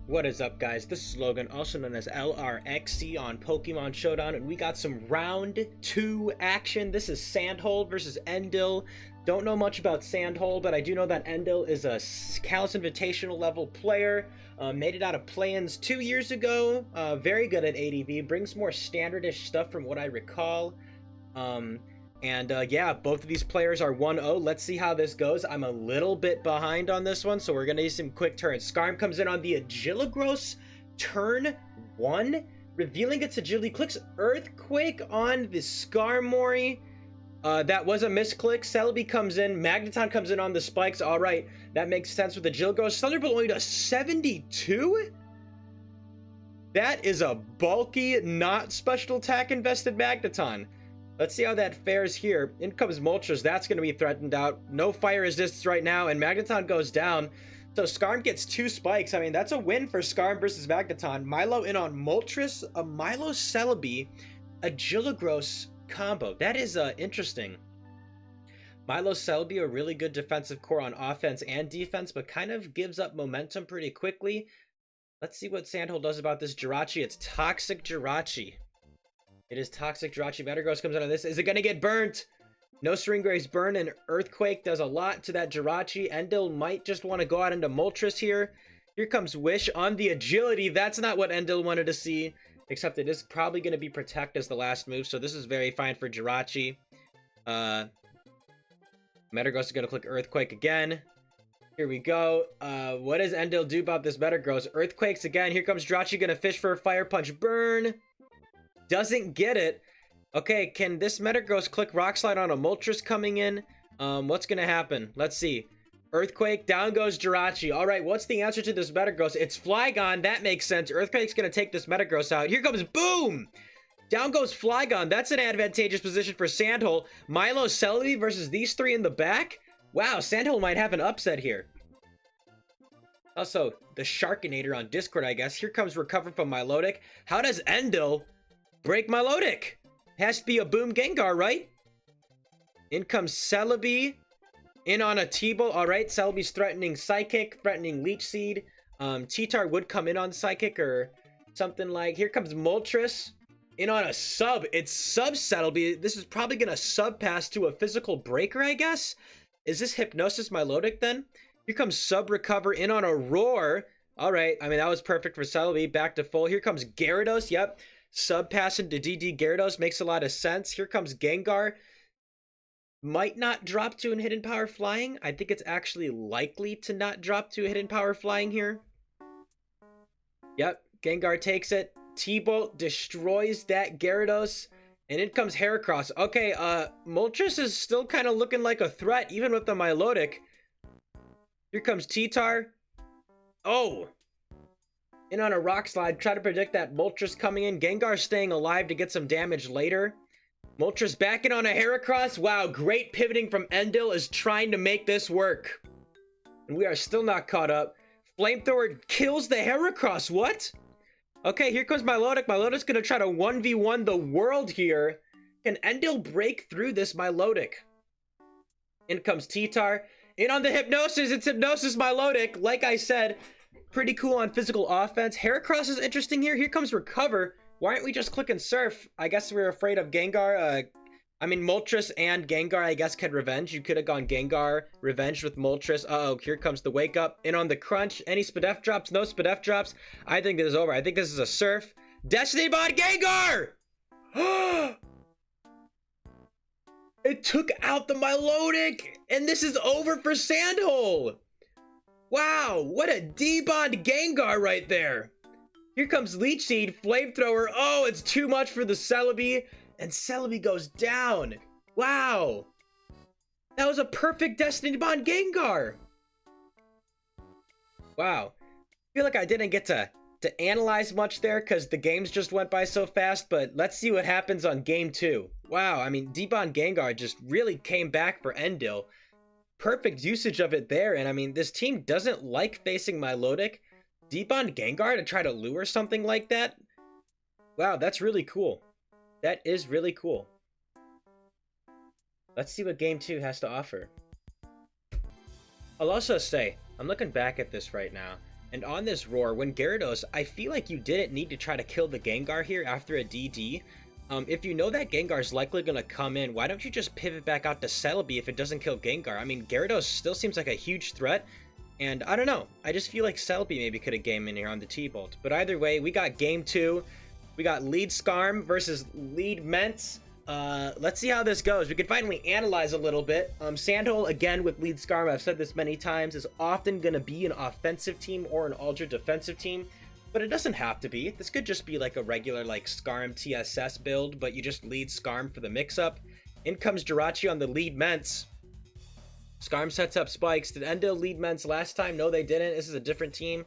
What is up, guys? This is Logan, also known as LRXC on Pokemon Showdown, and we got some round 2 action. This is Sandhole versus Endil. Don't know much about Sandhole, but I do know that Endil is a Kalos Invitational level player. Made it out of play-ins 2 years ago. Very good at ADV. Brings more standardish stuff from what I recall. Yeah, both of these players are 1-0. Let's see how this goes. I'm a little bit behind on this one, so we're going to use some quick turns. Skarm comes in on the Agilagros turn 1, revealing its agility. Clicks Earthquake on the Skarmory. That was a misclick. Celebi comes in. Magneton comes in on the spikes. All right, that makes sense with Agilagros. Thunderbolt only does 72? That is a bulky, not special attack invested Magneton. Let's see how that fares here. In comes Moltres. That's going to be threatened out. No fire resistance right now, and Magneton goes down. So Skarm gets 2 spikes. I mean, that's a win for Skarm versus Magneton. Milo in on Moltres, a Milo Celebi, Agilagros combo. That is interesting. Milo Celebi, a really good defensive core on offense and defense, but kind of gives up momentum pretty quickly. Let's see what Sandhole does about this Jirachi. It's Toxic Jirachi. It is Toxic Jirachi. Metagross comes out of this. Is it going to get burnt? No Stringgrave's burn, and Earthquake does a lot to that Jirachi. Endil might just want to go out into Moltres here. Here comes Wish on the Agility. That's not what Endil wanted to see, except it is probably going to be Protect as the last move, so this is very fine for Jirachi. Metagross is going to click Earthquake again. Here we go. What does Endil do about this Metagross? Earthquakes again. Here comes Jirachi, going to fish for a Fire Punch burn. Doesn't get it. Okay, can this Metagross click Rock Slide on a Moltres coming in? What's gonna happen? Let's see. Earthquake, down goes Jirachi. Alright, what's the answer to this Metagross? It's Flygon, that makes sense. Earthquake's gonna take this Metagross out. Here comes Boom! Down goes Flygon. That's an advantageous position for Sandhole. Milo Celebi versus these 3 in the back? Wow, Sandhole might have an upset here. Also, the Sharkinator on Discord, I guess. Here comes Recover from Milotic. How does Endil break Milotic? Has to be a Boom Gengar, right? In comes Celebi. In on a T-Bolt. Alright, Celebi's threatening Psychic, threatening Leech Seed. T-Tar would come in on Psychic or something like. Here comes Moltres. In on a sub. It's sub Celebi. This is probably going to sub pass to a physical breaker, I guess. Is this Hypnosis Milotic then? Here comes Sub Recover. In on a Roar. Alright, I mean, that was perfect for Celebi. Back to full. Here comes Gyarados. Yep. Sub pass into DD Gyarados makes a lot of sense. Here comes Gengar. Might not drop to an Hidden Power Flying. I think it's actually likely to not drop to a Hidden Power Flying here. Yep, Gengar takes it. T-Bolt destroys that Gyarados. And in comes Heracross. Okay, Moltres is still kind of looking like a threat, even with the Milotic. Here comes T-Tar. Oh! In on a Rock Slide, try to predict that Moltres coming in. Gengar staying alive to get some damage later. Moltres back in on a Heracross. Wow, great pivoting from Endil is trying to make this work. And we are still not caught up. Flamethrower kills the Heracross. What? Okay, here comes Milotic. Milotic's going to try to 1v1 the world here. Can Endil break through this Milotic? In comes T-Tar. In on the Hypnosis. It's Hypnosis Milotic. Like I said, pretty cool on physical offense. Heracross is interesting here. Here comes Recover. Why aren't we just clicking Surf? I guess we were afraid of Gengar. I mean, Moltres and Gengar, I guess, could Revenge. You could have gone Gengar, Revenge with Moltres. Uh-oh, here comes the Wake Up. In on the Crunch. Any Spadef drops? No Spadef drops. I think this is over. I think this is a Surf. Destiny Bond Gengar! It took out the Milotic! And this is over for Sandhole! Wow, what a D-Bond Gengar right there. Here comes Leech Seed, Flamethrower. Oh, it's too much for the Celebi. And Celebi goes down. Wow. That was a perfect Destiny Bond Gengar. Wow. I feel like I didn't get to analyze much there because the games just went by so fast. But let's see what happens on game 2. Wow, I mean, D-Bond Gengar just really came back for Endil. Perfect usage of it there, and I mean, this team doesn't like facing Milotic. D-Bond Gengar to try to lure something like that? Wow, that's really cool. That is really cool. Let's see what Game 2 has to offer. I'll also say, I'm looking back at this right now. And on this Roar, when Gyarados, I feel like you didn't need to try to kill the Gengar here after a DD. If you know that Gengar's likely going to come in, why don't you just pivot back out to Celebi if it doesn't kill Gengar? I mean, Gyarados still seems like a huge threat, and I don't know. I just feel like Celebi maybe could have game in here on the T-Bolt. But either way, we got game 2. We got lead Skarm versus lead Ments. Let's see how this goes. We can finally analyze a little bit. Sandhole, again, with lead Skarm, I've said this many times, is often going to be an offensive team or an ultra defensive team. But it doesn't have to be. This could just be like a regular like Skarm TSS build, but you just lead Skarm for the mix-up. In comes Jirachi on the lead Ments. Skarm sets up spikes. Did Endil lead Ments last time? No, they didn't. This is a different team.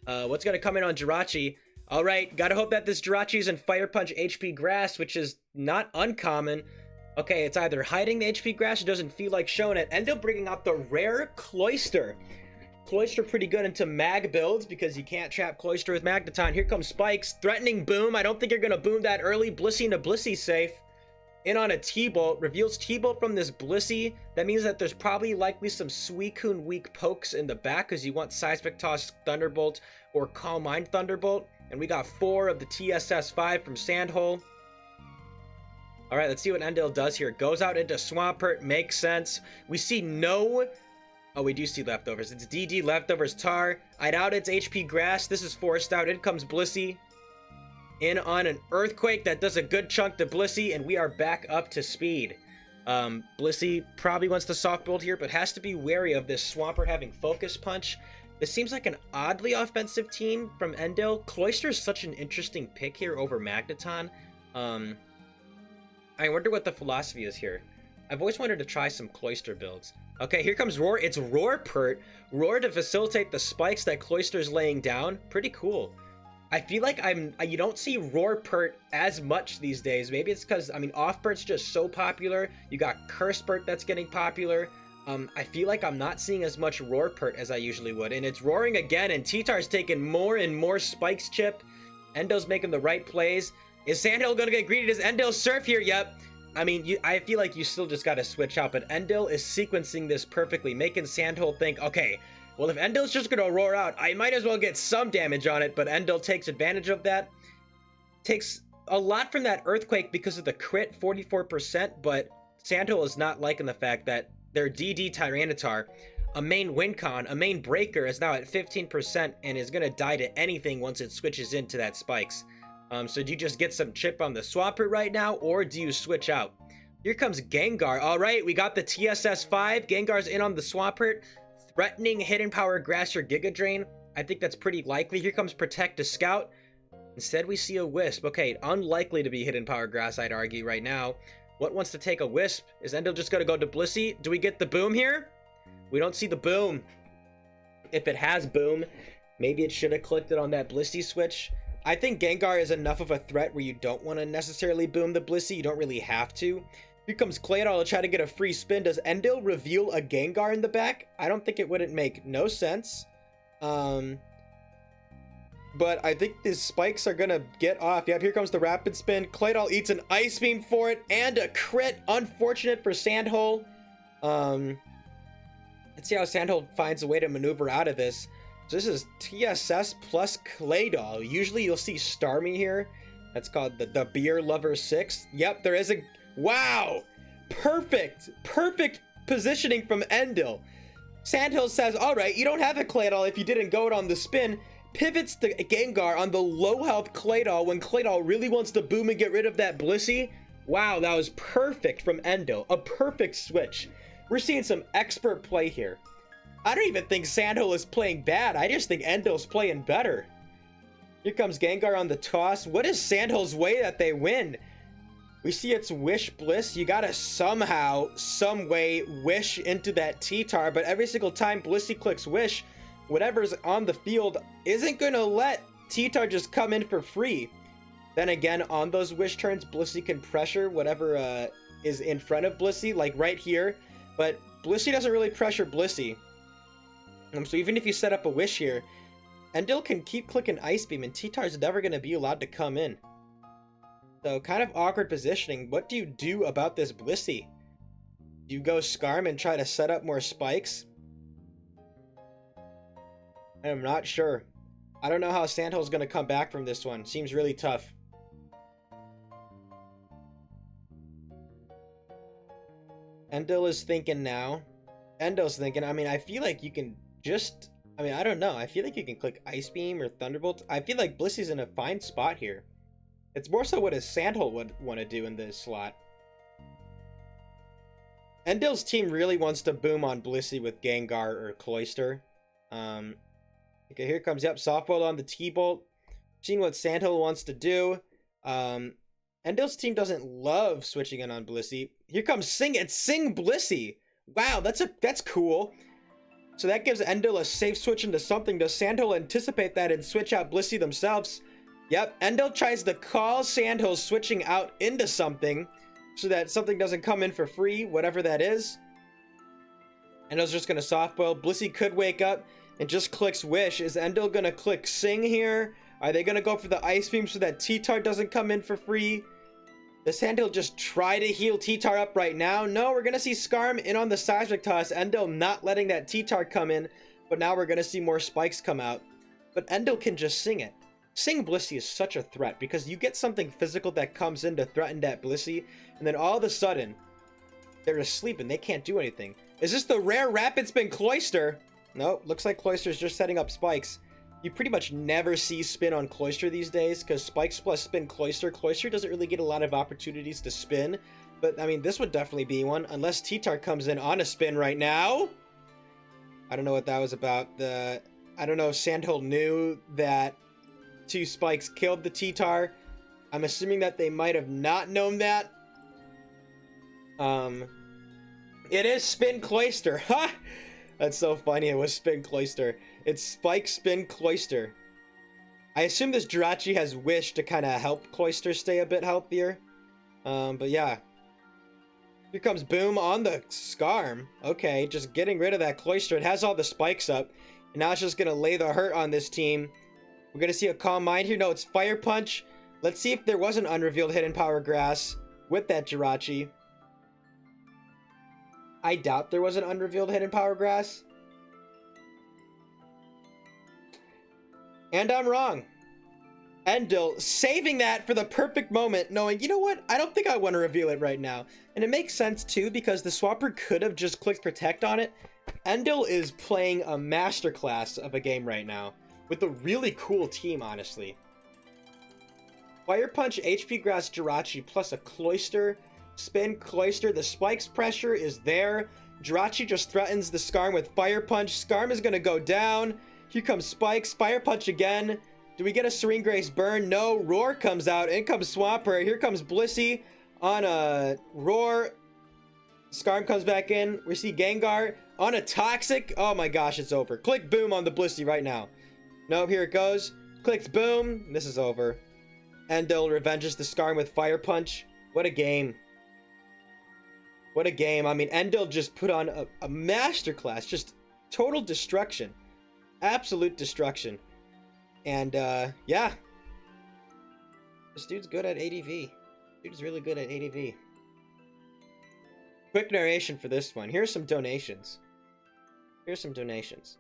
What's going to come in on Jirachi? All right, gotta hope that this Jirachi is in Fire Punch HP Grass, which is not uncommon. Okay, it's either hiding the HP Grass or doesn't feel like showing it. Endil bringing out the rare Cloyster. Cloyster pretty good into mag builds because you can't trap Cloyster with Magneton. Here comes Spikes, threatening Boom. I don't think you're gonna boom that early. Blissey into Blissey safe. In on a T-Bolt, reveals T-Bolt from this Blissey. That means that there's probably likely some Suicune weak pokes in the back because you want Seismic Toss Thunderbolt or Calm Mind Thunderbolt. And we got 4 of the TSS5 from Sandhole. All right, let's see what Endil does here. Goes out into Swampert, makes sense. We see no... Oh, we do see leftovers. It's DD leftovers Tar. I doubt it's HP Grass. This is forced out. In comes Blissey. In on an Earthquake that does a good chunk to Blissey, and we are back up to speed. Blissey probably wants the soft build here, but has to be wary of this Swampert having Focus Punch. This seems like an oddly offensive team from Endil. Cloyster is such an interesting pick here over Magneton. I wonder what the philosophy is here. I've always wanted to try some Cloyster builds. Okay, here comes Roar. It's Roarpert. Roar to facilitate the spikes that Cloyster's laying down. Pretty cool. I feel like you don't see Roarpert as much these days. Maybe it's because, I mean, Offpert's just so popular. You got Cursepert that's getting popular. I feel like I'm not seeing as much Roarpert as I usually would. And it's roaring again, and T-Tar's taking more and more spikes chip. Endo's making the right plays. Is Sandhill going to get greedy? Does Endil surf here? Yep. I mean, I feel like you still just got to switch out, but Endil is sequencing this perfectly, making Sandhill think, okay, well, if Endil's just going to roar out, I might as well get some damage on it, but Endil takes advantage of that. Takes a lot from that Earthquake because of the crit, 44%, but Sandhill is not liking the fact that their DD Tyranitar, a main Wincon, a main Breaker, is now at 15% and is going to die to anything once it switches into that Spikes. So do you just get some chip on the Swampert right now, or do you switch out? Here comes Gengar. All right, we got the TSS5. Gengar's in on the Swampert, threatening Hidden Power Grass or Giga Drain. I think that's pretty likely. Here comes Protect to Scout. Instead, we see a Wisp. Okay, unlikely to be Hidden Power Grass, I'd argue right now. What wants to take a Wisp? Is Endil just going to go to Blissey? Do we get the Boom here? We don't see the Boom. If it has Boom, maybe it should have clicked it on that Blissey switch. I think Gengar is enough of a threat where you don't want to necessarily boom the Blissey. You don't really have to. Here comes Claydol to try to get a free spin. Does Endil reveal a Gengar in the back? I don't think it wouldn't make no sense. But I think these spikes are going to get off. Yep, here comes the Rapid Spin. Claydol eats an Ice Beam for it and a crit. Unfortunate for Sandhole. Let's see how Sandhole finds a way to maneuver out of this. So this is TSS plus Claydol. Usually you'll see Starmie here. That's called the Beer Lover 6. Yep, there is a... Wow! Perfect positioning from Endil. Sandhill says, alright, you don't have a Claydol if you didn't go it on the spin. Pivots to Gengar on the low health Claydol when Claydol really wants to boom and get rid of that Blissey. Wow, that was perfect from Endil. A perfect switch. We're seeing some expert play here. I don't even think Sandhill is playing bad. I just think Endil's playing better. Here comes Gengar on the toss. What is Sandhill's way that they win? We see it's Wish Bliss. You gotta somehow, some way, wish into that T-Tar, but every single time Blissey clicks Wish, whatever's on the field isn't gonna let T-Tar just come in for free. Then again, on those Wish turns, Blissey can pressure whatever is in front of Blissey, like right here, but Blissey doesn't really pressure Blissey. So even if you set up a Wish here, Endil can keep clicking Ice Beam and T-Tar's never going to be allowed to come in. So kind of awkward positioning. What do you do about this Blissey? Do you go Skarm and try to set up more spikes? I am not sure. I don't know how Sandhill's gonna come back from this one. Seems really tough. Endil is thinking now. Endo's thinking, I mean, I feel like you can just... I mean, I don't know. I feel like you can click Ice Beam or Thunderbolt. I feel like Blissy's in a fine spot here. It's more so what a Sandhill would want to do in this slot. Endil's team really wants to boom on Blissey with Gengar or Cloyster. Okay, here comes, yep, Softbolt on the T-Bolt. Seeing what Sandhill wants to do. Endil's team doesn't love switching in on Blissey. Here comes Sing. It's Sing Blissey. Wow, that's cool. So that gives Endil a safe switch into something. Does Sandhill anticipate that and switch out Blissey themselves? Yep, Endil tries to call Sandhill switching out into something so that something doesn't come in for free, whatever that is. Endil's just going to softboil. Blissey could wake up and just clicks Wish. Is Endil going to click Sing here? Are they going to go for the Ice Beam so that T-Tar doesn't come in for free? Does Sandhill just try to heal T-Tar up right now? No, we're going to see Skarm in on the Seismic Toss. Endil not letting that T-Tar come in, but now we're going to see more spikes come out. But Endil can just Sing it. Sing Blissey is such a threat because you get something physical that comes in to threaten that Blissey, and then all of a sudden, they're asleep and they can't do anything. Is this the rare Rapid Spin Cloyster? No, looks like Cloyster's just setting up spikes. You pretty much never see spin on Cloyster these days because spikes plus spin Cloyster. Cloyster doesn't really get a lot of opportunities to spin, but I mean, this would definitely be one unless T-Tar comes in on a spin right now. I don't know what that was about. I don't know if Sandhill knew that 2 spikes killed the T-Tar. I'm assuming that they might have not known that. It is Spin Cloyster. Ha! That's so funny. It was Spin Cloyster. It's Spike Spin Cloyster. I assume this Jirachi has Wish to kind of help Cloyster stay a bit healthier. But yeah. Here comes Boom on the Skarm. Okay, just getting rid of that Cloyster. It has all the spikes up. And now it's just going to lay the hurt on this team. We're going to see a Calm Mind here. No, it's Fire Punch. Let's see if there was an unrevealed Hidden Power Grass with that Jirachi. I doubt there was an unrevealed Hidden Power Grass. And I'm wrong. Endil saving that for the perfect moment, knowing, you know what? I don't think I want to reveal it right now. And it makes sense too, because the Swapper could have just clicked Protect on it. Endil is playing a masterclass of a game right now. With a really cool team, honestly. Fire Punch, HP Grass, Jirachi, plus a Cloyster. Spin Cloyster. The spikes pressure is there. Jirachi just threatens the Skarm with Fire Punch. Skarm is going to go down. Here comes Spikes. Fire Punch again. Do we get a Serene Grace burn? No. Roar comes out. In comes Swampert. Here comes Blissey on a Roar. Skarm comes back in. We see Gengar on a Toxic. Oh my gosh, it's over. Click Boom on the Blissey right now. Nope, here it goes. Clicks Boom. This is over. Endil revenges the Skarm with Fire Punch. What a game. What a game. I mean, Endil just put on a masterclass. Just total destruction. Absolute destruction. And, yeah. This dude's good at ADV. Dude's really good at ADV. Quick narration for this one. Here's some donations. Here's some donations.